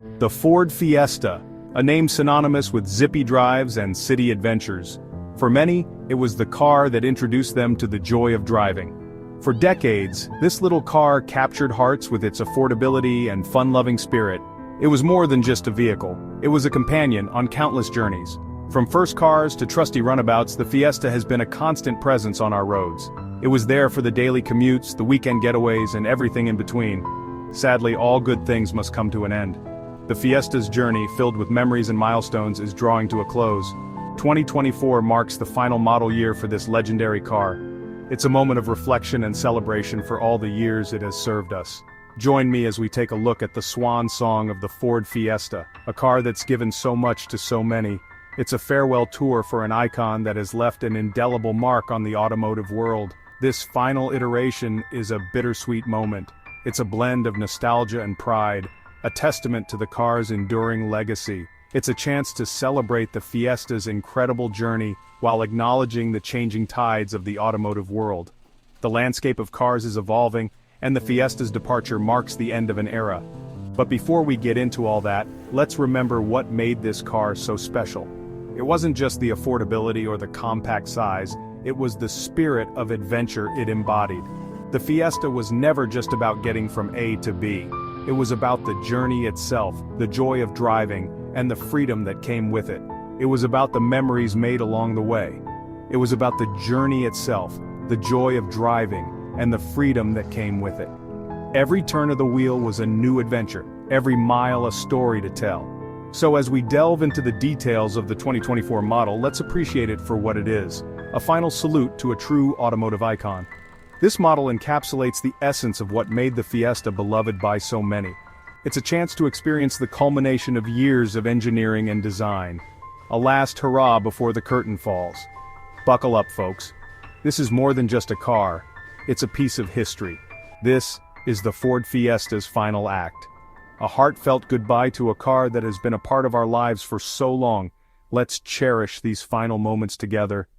The Ford Fiesta, a name synonymous with zippy drives and city adventures. For many, it was the car that introduced them to the joy of driving. For decades, this little car captured hearts with its affordability and fun-loving spirit. It was more than just a vehicle. It was a companion on countless journeys. From first cars to trusty runabouts, the Fiesta has been a constant presence on our roads. It was there for the daily commutes, the weekend getaways, and everything in between. Sadly, all good things must come to an end. The Fiesta's journey, filled with memories and milestones, is drawing to a close. 2024 marks the final model year for this legendary car. It's a moment of reflection and celebration for all the years it has served us. Join me as we take a look at the swan song of the Ford Fiesta, a car that's given so much to so many. It's a farewell tour for an icon that has left an indelible mark on the automotive world. This final iteration is a bittersweet moment. It's a blend of nostalgia and pride, a testament to the car's enduring legacy. It's a chance to celebrate the Fiesta's incredible journey while acknowledging the changing tides of the automotive world. The landscape of cars is evolving, and the Fiesta's departure marks the end of an era. But before we get into all that, let's remember what made this car so special. It wasn't just the affordability or the compact size, it was the spirit of adventure it embodied. The Fiesta was never just about getting from A to B. It was about the journey itself, the joy of driving, and the freedom that came with it. It was about the memories made along the way. It was about the journey itself, the joy of driving, and the freedom that came with it. Every turn of the wheel was a new adventure, every mile a story to tell. So as we delve into the details of the 2024 model, let's appreciate it for what it is, a final salute to a true automotive icon. This model encapsulates the essence of what made the Fiesta beloved by so many. It's a chance to experience the culmination of years of engineering and design. A last hurrah before the curtain falls. Buckle up, folks. This is more than just a car. It's a piece of history. This is the Ford Fiesta's final act. A heartfelt goodbye to a car that has been a part of our lives for so long. Let's cherish these final moments together,